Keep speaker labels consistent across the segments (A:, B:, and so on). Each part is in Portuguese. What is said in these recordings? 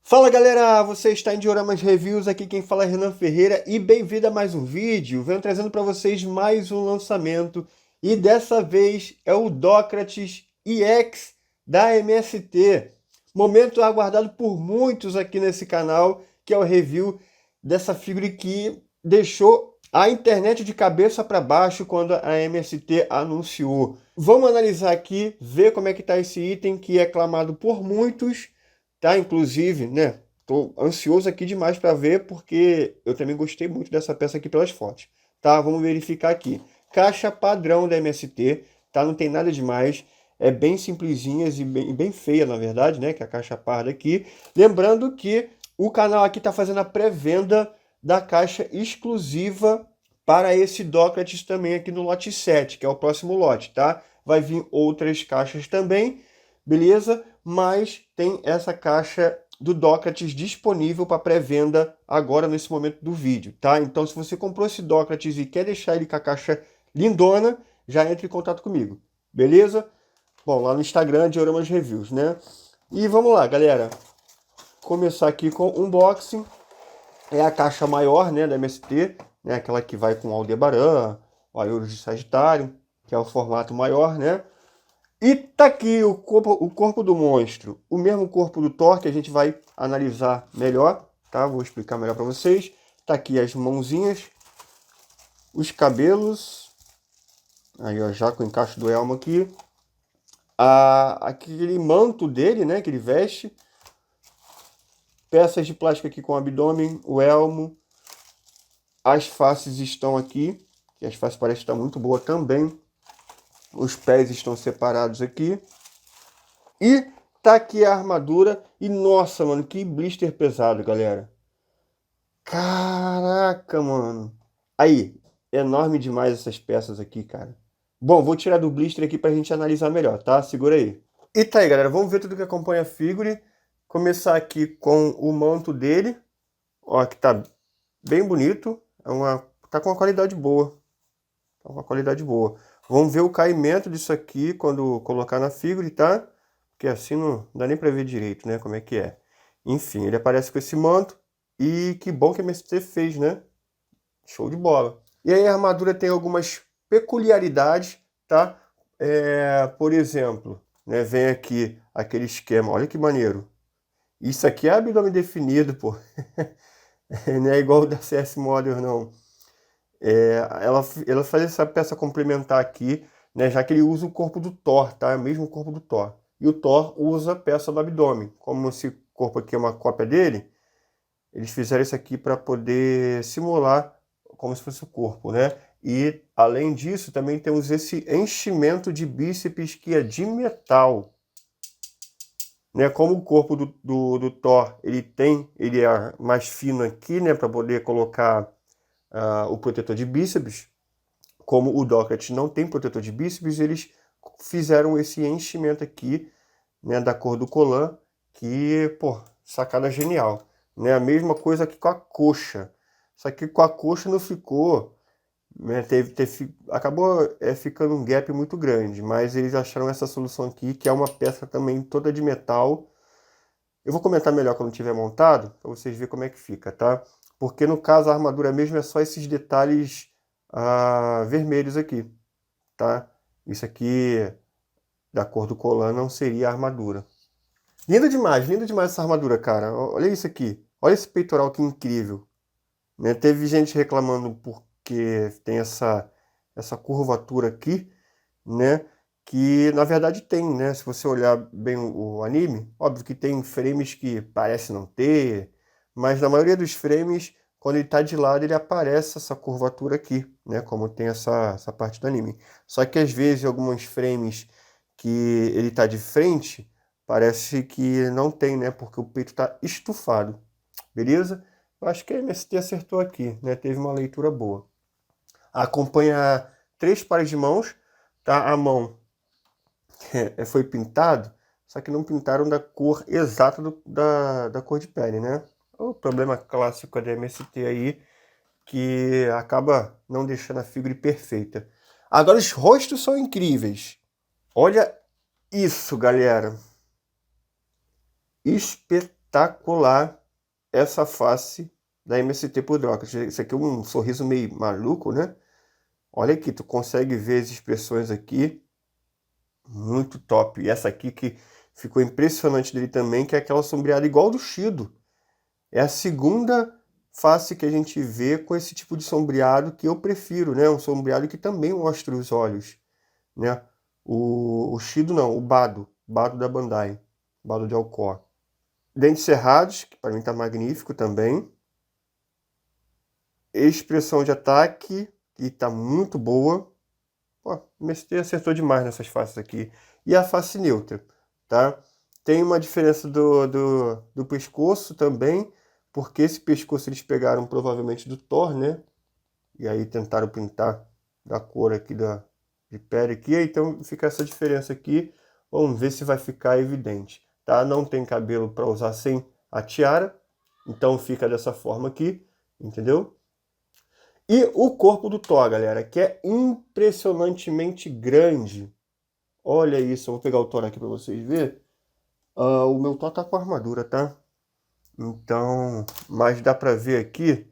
A: Fala galera, você está em Dioramas Reviews, aqui quem fala é Renan Ferreira e bem-vindo a mais um vídeo. Venho trazendo para vocês mais um lançamento e dessa vez é o Dócrates EX da MST. Momento aguardado por muitos aqui nesse canal, que é o review dessa figura que deixou a internet de cabeça para baixo quando a MST anunciou. Vamos analisar aqui, ver como é que está esse item que é aclamado por muitos. Tá, inclusive, né? Tô ansioso aqui demais para ver, porque eu também gostei muito dessa peça aqui pelas fotos. Tá, vamos verificar aqui. Caixa padrão da MST, tá? Não tem nada demais. É bem simplesinha e bem feia, na verdade, né? Que é a caixa parda aqui. Lembrando que o canal aqui tá fazendo a pré-venda da caixa exclusiva para esse Dócrates também aqui no lote 7, que é o próximo lote, tá? Vai vir outras caixas também, beleza? Mas tem essa caixa do Dócrates disponível para pré-venda agora nesse momento do vídeo, tá? Então se você comprou esse Dócrates e quer deixar ele com a caixa lindona, já entre em contato comigo, beleza? Bom, lá no Instagram, Dioramas Reviews, né? E vamos lá, galera. Começar aqui com o unboxing. É a caixa maior, né, da MST, né? Aquela que vai com Aldebaran, o Aiurus de Sagitário, que é o formato maior, né? E tá aqui o corpo do monstro, o mesmo corpo do Thor, que a gente vai analisar melhor, tá? Vou explicar melhor para vocês. Tá aqui as mãozinhas, os cabelos, aí ó, já com o encaixe do elmo aqui. Aquele manto dele, né, que ele veste. Peças de plástico aqui com o abdômen, o elmo. As faces estão aqui, que as faces parecem estar muito boa também. Os pés estão separados aqui. E tá aqui a armadura. E nossa, mano, que blister pesado, galera. Caraca, mano. Aí, enorme demais essas peças aqui, cara. Bom, vou tirar do blister aqui pra gente analisar melhor, tá? Segura aí. E tá aí, galera. Vamos ver tudo que acompanha a figure. Começar aqui com o manto dele. Ó, que tá bem bonito. Tá com uma qualidade boa. Tá com uma qualidade boa. Vamos ver o caimento disso aqui quando colocar na figure, tá? Porque assim não dá nem pra ver direito, né? Como é que é. Enfim, ele aparece com esse manto. E que bom que a MST fez, né? Show de bola. E aí a armadura tem algumas peculiaridades, tá? Por exemplo, né, vem aqui aquele esquema. Olha que maneiro. Isso aqui é abdômen definido, pô. Não é igual o da CS Modern, não. Ela faz essa peça complementar aqui, né, já que ele usa o corpo do Thor, tá? É o mesmo corpo do Thor. E o Thor usa a peça do abdômen. Como esse corpo aqui é uma cópia dele, eles fizeram isso aqui para poder simular como se fosse o corpo, né? E, além disso, também temos esse enchimento de bíceps que é de metal. Né? Como o corpo do Thor, ele é mais fino aqui, né? Para poder colocar o protetor de bíceps. Como o Dócrates não tem protetor de bíceps, eles fizeram esse enchimento aqui, né? Da cor do colã, que, pô, sacada genial. Né? A mesma coisa aqui com a coxa. Só que com a coxa não ficou, né? Acabou ficando um gap muito grande, mas eles acharam essa solução aqui, que é uma peça também toda de metal. Eu vou comentar melhor quando tiver montado, para vocês verem como é que fica, tá? Porque no caso a armadura mesmo é só esses detalhes vermelhos aqui, tá? Isso aqui, da cor do colã, não seria a armadura. Linda demais essa armadura, cara. Olha isso aqui. Olha esse peitoral que incrível. Né? Teve gente reclamando porque tem essa curvatura aqui, né? Que na verdade tem, né? Se você olhar bem o anime, óbvio que tem frames que parece não ter, mas na maioria dos frames, quando ele está de lado, ele aparece essa curvatura aqui, né? Como tem essa parte do anime. Só que às vezes, em alguns frames que ele está de frente, parece que não tem, né? Porque o peito está estufado, beleza? Eu acho que a MST acertou aqui, né? Teve uma leitura boa. Acompanha 3 pares de mãos, tá? A mão foi pintado, só que não pintaram da cor exata da cor de pele, né? O problema clássico da MST aí, que acaba não deixando a figura perfeita. Agora os rostos são incríveis. Olha isso, galera. espetacular essa face da MST por Drócrates. Isso aqui é um sorriso meio maluco, né? Olha aqui, tu consegue ver as expressões aqui. Muito top. E essa aqui que ficou impressionante dele também, que é aquela sombreada igual do Shido. É a segunda face que a gente vê com esse tipo de sombreado que eu prefiro, né? Um sombreado que também mostra os olhos, né? O Shido não, o Bado da Bandai, Bado de Alcor. Dentes cerrados, que para mim tá magnífico também. Expressão de ataque, que tá muito boa. Pô, o MST acertou demais nessas faces aqui. E a face neutra, tá? Tem uma diferença do pescoço também, porque esse pescoço eles pegaram provavelmente do Thor, né? E aí tentaram pintar da cor aqui de pele aqui, então fica essa diferença aqui. Vamos ver se vai ficar evidente, tá? Não tem cabelo para usar sem a tiara, então fica dessa forma aqui, entendeu? E o corpo do Thor, galera, que é impressionantemente grande. Olha isso, eu vou pegar o Thor aqui para vocês verem. O meu Thor tá com armadura, tá? Então, mas dá para ver aqui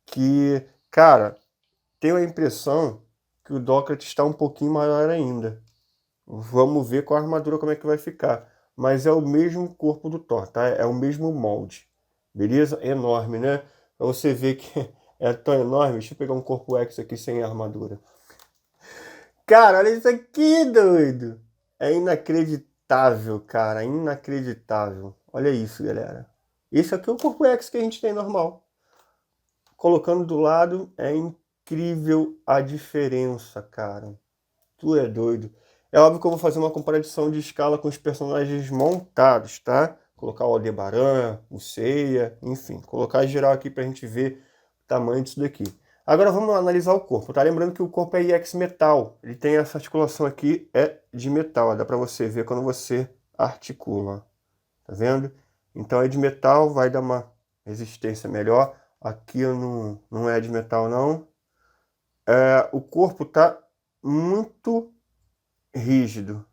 A: que, cara, tenho a impressão que o Drócrates está um pouquinho maior ainda. Vamos ver com a armadura como é que vai ficar. Mas é o mesmo corpo do Thor, tá? É o mesmo molde. Beleza? Enorme, né? Pra você ver que é tão enorme. Deixa eu pegar um corpo X aqui sem armadura. Cara, olha isso aqui, doido! É inacreditável, cara. Inacreditável. Olha isso, galera. Esse aqui é o corpo X que a gente tem normal. Colocando do lado, é incrível a diferença, cara. Tu é doido. É óbvio que eu vou fazer uma comparação de escala com os personagens montados, tá? Colocar o Aldebaran, o Seiya, enfim. Colocar geral aqui pra gente ver o tamanho disso daqui. Agora vamos analisar o corpo, tá? Lembrando que o corpo é IX metal. Ele tem essa articulação aqui, é de metal. Ó. Dá pra você ver quando você articula. Tá vendo? Então é de metal, vai dar uma resistência melhor. Aqui não é de metal, não. O corpo tá muito rígido.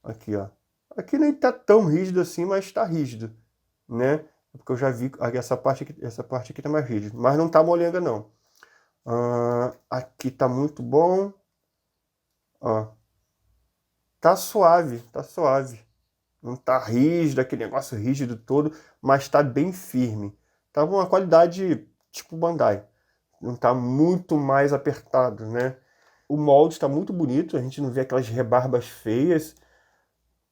A: Aqui, ó. Aqui nem tá tão rígido assim, mas tá rígido, né? Porque eu já vi essa parte aqui tá mais rígida. Mas não tá molenga, não. Aqui tá muito bom. Ó. Tá suave, tá suave. Não tá rígido, aquele negócio rígido todo, mas tá bem firme. Tá com uma qualidade tipo Bandai. Não tá muito mais apertado, né? O molde tá muito bonito, a gente não vê aquelas rebarbas feias.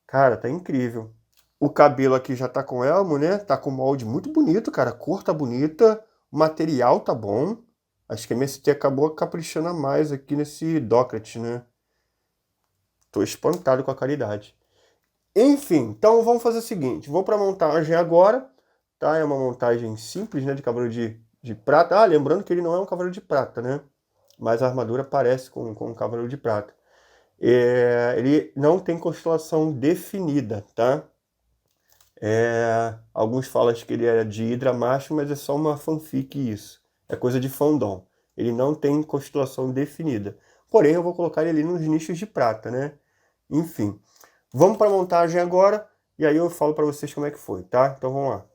A: Cara, tá incrível. O cabelo aqui já tá com elmo, né? Tá com molde muito bonito, cara. A cor tá bonita, o material tá bom. Acho que a MST acabou caprichando a mais aqui nesse Drócrates, né? Tô espantado com a qualidade. Enfim, então vamos fazer o seguinte. Vou pra montagem agora, tá? É uma montagem simples, né? De cavaleiro de prata. Lembrando que ele não é um cavaleiro de prata, né? Mas a armadura parece com um cavaleiro de prata. Ele não tem constelação definida, tá? Alguns falam que ele é de Hydra macho, mas é só uma fanfic isso. É coisa de fandom. Ele não tem constelação definida. Porém, eu vou colocar ele ali nos nichos de prata, né? Enfim. Vamos para a montagem agora, e aí eu falo para vocês como é que foi, tá? Então vamos lá.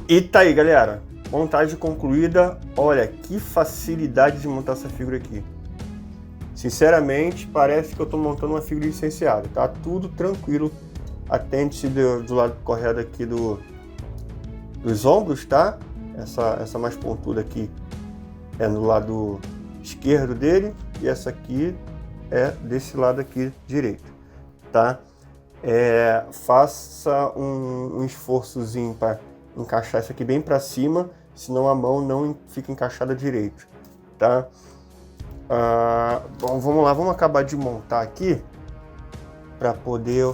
A: E tá aí, galera. montagem concluída. Olha, que facilidade de montar essa figura aqui. Sinceramente, parece que eu estou montando uma figura licenciada. Tá tudo tranquilo. Atente do lado correto aqui dos ombros, tá? Essa mais pontuda aqui é no lado esquerdo dele. E essa aqui é desse lado aqui direito, tá? Faça um esforçozinho para encaixar isso aqui bem para cima, senão a mão não fica encaixada direito, tá? Bom, vamos lá, vamos acabar de montar aqui para poder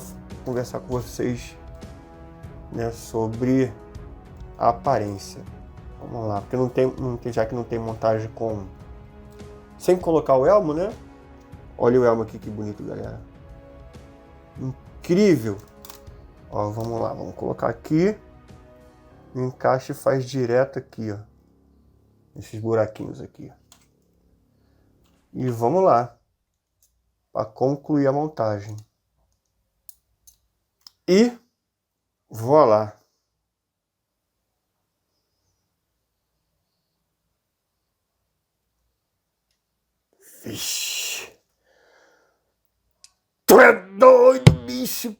A: conversar com vocês, né, sobre a aparência. Vamos lá, porque já que não tem montagem sem colocar o elmo, né? Olha o elmo aqui, que bonito, galera. Incrível! Ó, vamos lá, vamos colocar aqui. O encaixe faz direto aqui, ó. Esses buraquinhos aqui. E vamos lá, para concluir a montagem. E voilá! Vixe! Tu é doido, bicho!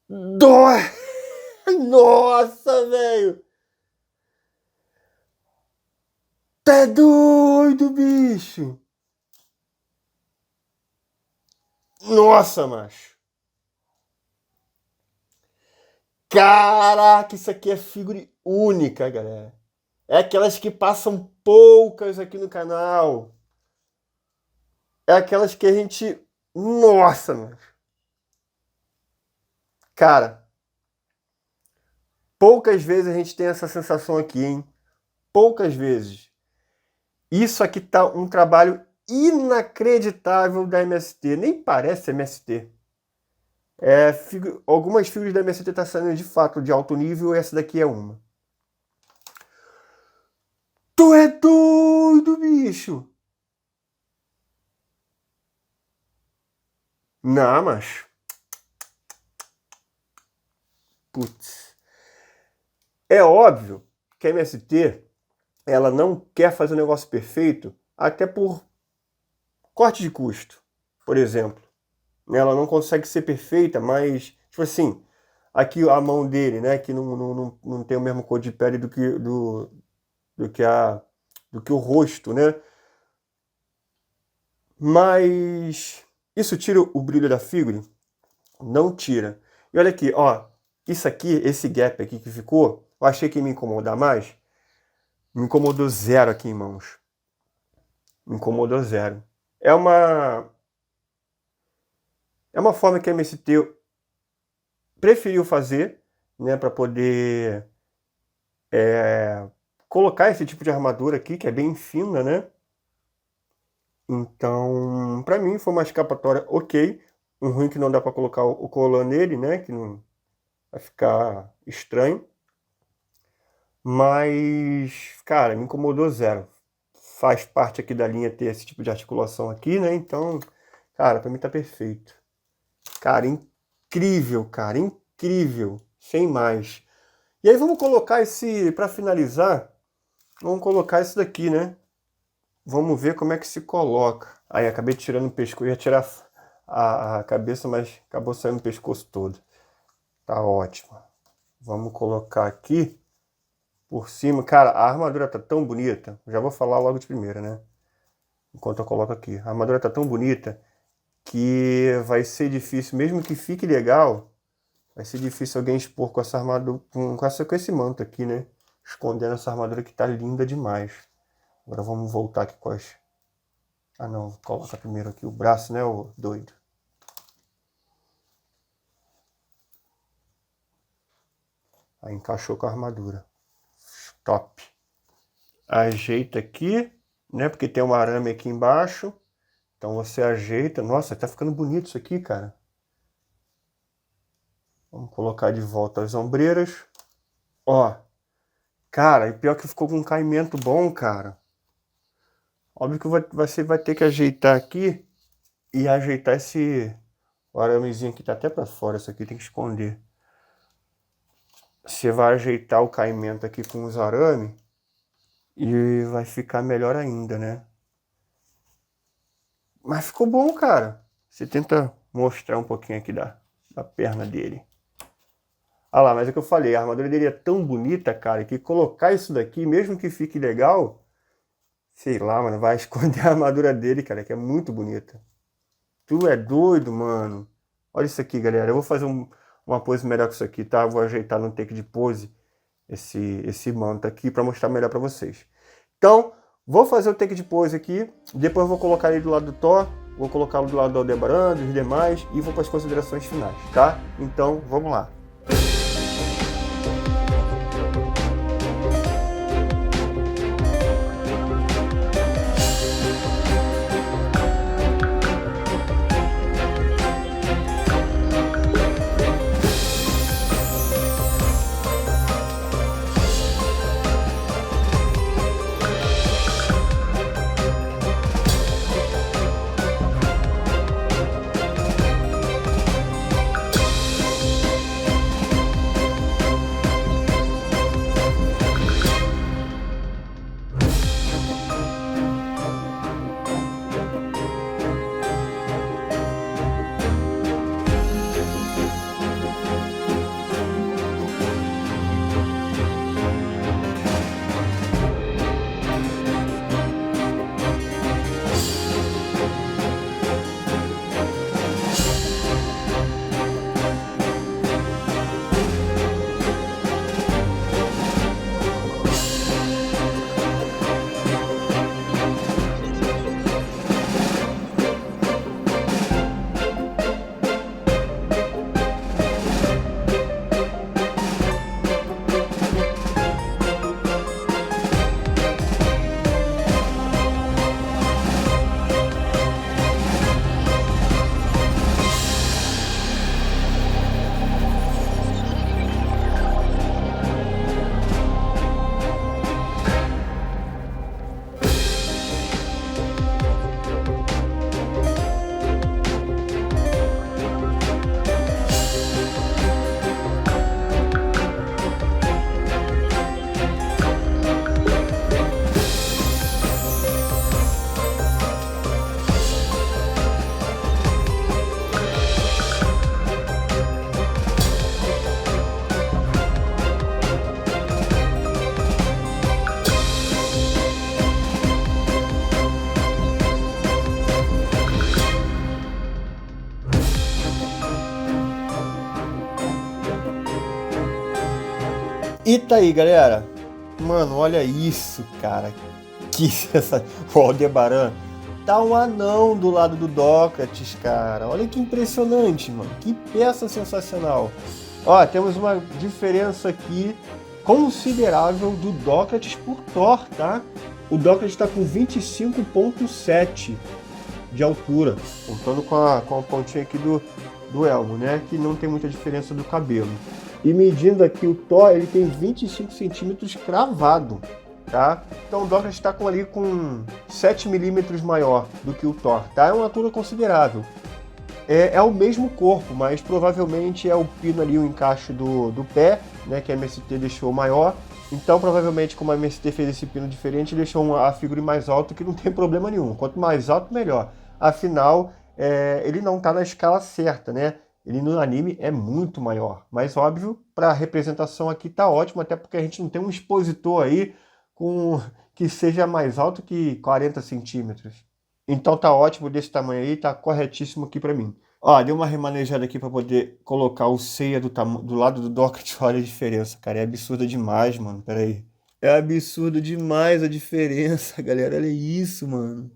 A: Dói! Nossa, velho! Tá doido, bicho! Nossa, macho! Caraca, isso aqui é figura única, galera. É aquelas que passam poucas aqui no canal. É aquelas que a gente... Nossa, macho! Cara, poucas vezes a gente tem essa sensação aqui, hein? Poucas vezes. Isso aqui tá um trabalho inacreditável da MST. Nem parece MST. Algumas figuras da MST estão saindo de fato de alto nível e essa daqui é uma. Tu é doido, bicho! Não, mas... Putz. É óbvio que a MST, ela não quer fazer um negócio perfeito, até por corte de custo, por exemplo. Ela não consegue ser perfeita, mas, tipo assim, aqui a mão dele, né, que não tem o mesmo cor de pele do que o rosto, né? Mas isso tira o brilho da figura? Não tira. E olha aqui, ó, isso aqui, esse gap aqui que ficou, eu achei que ia me incomodar mais. Me incomodou zero aqui em mãos. Me incomodou zero. É uma forma que a MST preferiu fazer, né, para poder colocar esse tipo de armadura aqui, que é bem fina, né? Então, para mim foi uma escapatória ok. Um ruim que não dá para colocar o colan nele, né? Que não vai ficar estranho. Mas, cara, me incomodou zero. Faz parte aqui da linha ter esse tipo de articulação aqui, né? Então, cara, para mim tá perfeito. Cara, incrível, cara, incrível. Sem mais. E aí vamos colocar para finalizar, vamos colocar esse daqui, né? Vamos ver como é que se coloca. Aí acabei tirando o pescoço, ia tirar a cabeça, mas acabou saindo o pescoço todo. Tá ótimo. Vamos colocar aqui por cima. Cara, a armadura tá tão bonita. Já vou falar logo de primeira, né? Enquanto eu coloco aqui. A armadura tá tão bonita que vai ser difícil, mesmo que fique legal, vai ser difícil alguém expor com essa armadura, com esse manto aqui, né? Escondendo essa armadura que tá linda demais. Agora vamos voltar aqui com as... Ah não, coloca primeiro aqui o braço, né, ô doido? Aí encaixou com a armadura. Top. Ajeita aqui, né, porque tem um arame aqui embaixo. Então você ajeita. Nossa, tá ficando bonito isso aqui, cara. Vamos colocar de volta as ombreiras. Ó. Cara, e pior que ficou com um caimento bom, cara. Óbvio que você vai ter que ajeitar aqui e ajeitar esse aramezinho aqui. Tá até pra fora, isso aqui tem que esconder. Você vai ajeitar o caimento aqui com os arame e vai ficar melhor ainda, né? Mas ficou bom, cara. Você tenta mostrar um pouquinho aqui da perna dele. Ah lá, mas é o que eu falei, a armadura dele é tão bonita, cara, que colocar isso daqui, mesmo que fique legal, sei lá, mano, vai esconder a armadura dele, cara, que é muito bonita. Tu é doido, mano. Olha isso aqui, galera. Eu vou fazer uma pose melhor com isso aqui, tá? Eu vou ajeitar no take de pose esse manto aqui para mostrar melhor para vocês. Então, vou fazer o take de pose aqui, depois eu vou colocar ele do lado do Thor, vou colocá-lo do lado do Aldebaran, dos demais e vou para as considerações finais, tá? Então, vamos lá. E tá aí, galera. Mano, olha isso, cara. Que o Aldebaran tá um anão do lado do Dócrates, cara. Olha que impressionante, mano. Que peça sensacional. Ó, temos uma diferença aqui considerável do Dócrates por Thor, tá? O Dócrates tá com 25,7 de altura, contando com a pontinha aqui do elmo, né? Que não tem muita diferença do cabelo. E medindo aqui o Thor, ele tem 25 centímetros cravado, tá? Então o Dócrates está ali com 7 milímetros maior do que o Thor, tá? É uma altura considerável. É o mesmo corpo, mas provavelmente é o pino ali, o encaixe do pé, né? Que a MST deixou maior. Então provavelmente como a MST fez esse pino diferente, deixou a figura mais alta, que não tem problema nenhum. Quanto mais alto, melhor. Afinal, ele não está na escala certa, né? Ele no anime é muito maior, mas óbvio, para a representação aqui tá ótimo, até porque a gente não tem um expositor aí que seja mais alto que 40 centímetros. Então tá ótimo desse tamanho aí, tá corretíssimo aqui para mim. Ó, dei uma remanejada aqui para poder colocar o Seiya do lado do Dócrates. Olha a diferença, cara, é absurda demais, mano, pera aí. É absurdo demais a diferença, galera, olha isso, mano.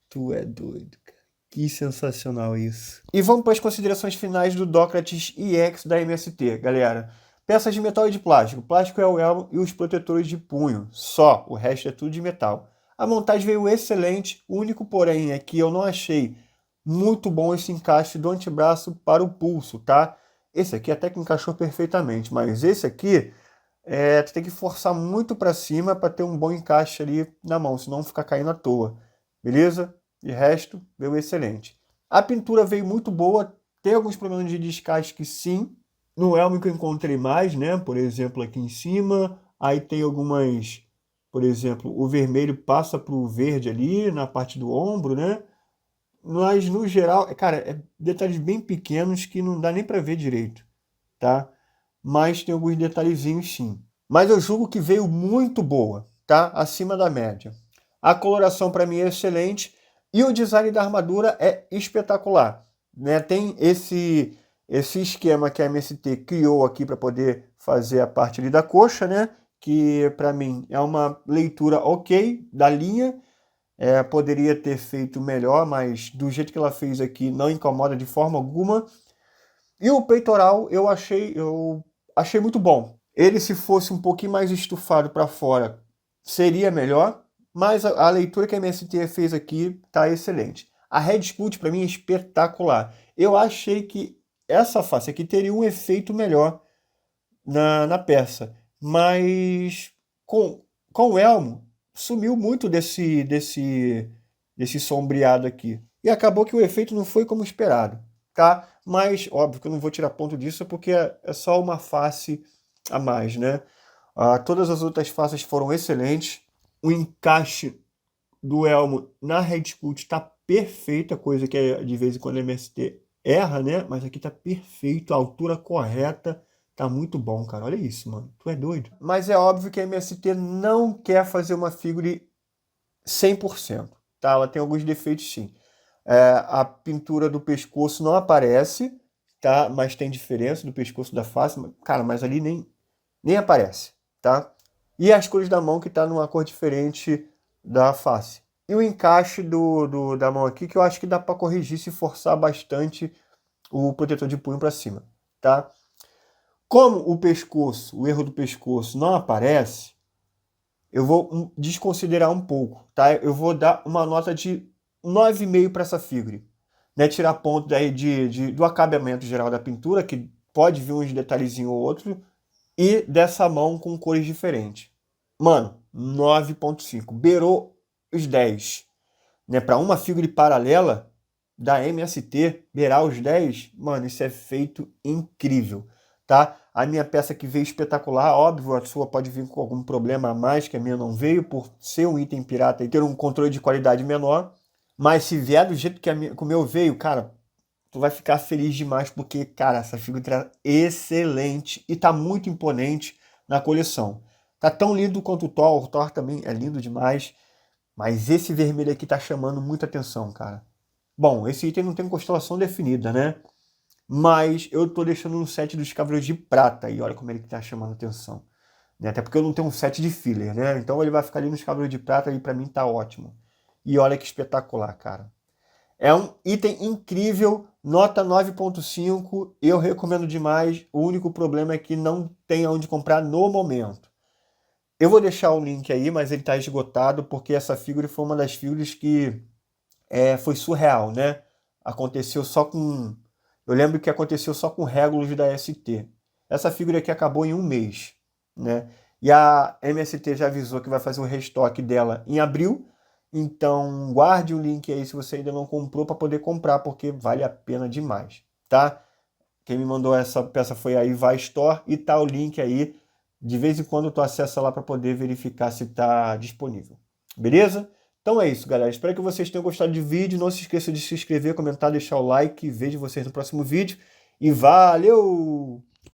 A: Tu é doido, cara. Que sensacional isso. E vamos para as considerações finais do Dócrates EX da MST, galera. Peças de metal e de plástico. Plástico é o elmo e os protetores de punho. Só, o resto é tudo de metal. A montagem veio excelente, o único porém é que eu não achei muito bom esse encaixe do antebraço para o pulso, tá? Esse aqui até que encaixou perfeitamente, mas esse aqui tu tem que forçar muito para cima para ter um bom encaixe ali na mão, senão fica caindo à toa, beleza? De resto, veio excelente. A pintura veio muito boa, tem alguns problemas de descasque sim, No Elmo que eu encontrei mais, né? Por exemplo, aqui em cima. Aí tem algumas, por exemplo, o vermelho passa para o verde ali na parte do ombro, né? Mas no geral, cara, é detalhes bem pequenos que não dá nem para ver direito, tá? Mas tem alguns detalhezinhos sim. Mas eu julgo que veio muito boa, tá? Acima da média. A coloração para mim é excelente e o design da armadura é espetacular, né? Tem esse esquema que a MST criou aqui para poder fazer a parte ali da coxa, né? Que para mim é uma leitura ok da linha. Poderia ter feito melhor, mas do jeito que ela fez aqui não incomoda de forma alguma. E o peitoral eu achei muito bom. Ele, se fosse um pouquinho mais estufado para fora, seria melhor, mas a leitura que a MST fez aqui está excelente. A Red Sculpt para mim é espetacular. Eu achei que essa face aqui teria um efeito melhor na peça, mas com o elmo sumiu muito desse sombreado aqui. E acabou que o efeito não foi como esperado, tá? Mas, óbvio que eu não vou tirar ponto disso porque é só uma face a mais, né? Todas as outras faces foram excelentes. O encaixe do elmo na Red Sculpt tá perfeita, coisa que de vez em quando a MST erra, né? Mas aqui tá perfeito, a altura correta. Tá muito bom, cara. Olha isso, mano. Tu é doido. Mas é óbvio que a MST não quer fazer uma figure 100%, tá? Ela tem alguns defeitos, sim. A pintura do pescoço não aparece, tá? Mas tem diferença do pescoço da face. Cara, mas ali nem aparece, tá? E as cores da mão que tá numa cor diferente da face. E o encaixe da mão aqui, que eu acho que dá para corrigir se forçar bastante o protetor de punho para cima, tá? Como o erro do pescoço não aparece, eu vou desconsiderar um pouco, tá? Eu vou dar uma nota de 9,5 para essa figure. Né? Tirar ponto daí do acabamento geral da pintura, que pode vir uns detalhezinhos ou outro, e dessa mão com cores diferentes. Mano, 9,5. Beirou os 10. Né? Para uma figure paralela da MST, beirar os 10, mano, isso é feito incrível, tá? A minha peça que veio espetacular, óbvio, a sua pode vir com algum problema a mais, que a minha não veio, por ser um item pirata e ter um controle de qualidade menor, mas se vier do jeito que o meu veio, cara, tu vai ficar feliz demais, porque, cara, essa figura é excelente e tá muito imponente na coleção. Tá tão lindo quanto o Thor também é lindo demais, mas esse vermelho aqui tá chamando muita atenção, cara. Bom, esse item não tem constelação definida, né? Mas eu tô deixando no set dos Cavaleiros de Prata e olha como ele tá chamando atenção. Né? Até porque eu não tenho um set de filler, né? Então ele vai ficar ali nos Cavaleiros de Prata e pra mim tá ótimo. E olha que espetacular, cara. É um item incrível, nota 9,5, eu recomendo demais. O único problema é que não tem onde comprar no momento. Eu vou deixar o link aí, mas ele tá esgotado porque essa figura foi uma das figuras que foi surreal, né? Aconteceu só com... Eu lembro que aconteceu só com Regulus da ST. Essa figura aqui acabou em um mês, né? E a MST já avisou que vai fazer um restock dela em abril. Então guarde o link aí se você ainda não comprou para poder comprar, porque vale a pena demais, tá? Quem me mandou essa peça foi a Iva Store e tá o link aí. De vez em quando tu acessa lá para poder verificar se está disponível. Beleza? Então é isso, galera. Espero que vocês tenham gostado do vídeo. Não se esqueça de se inscrever, comentar, deixar o like. Vejo vocês no próximo vídeo. E valeu!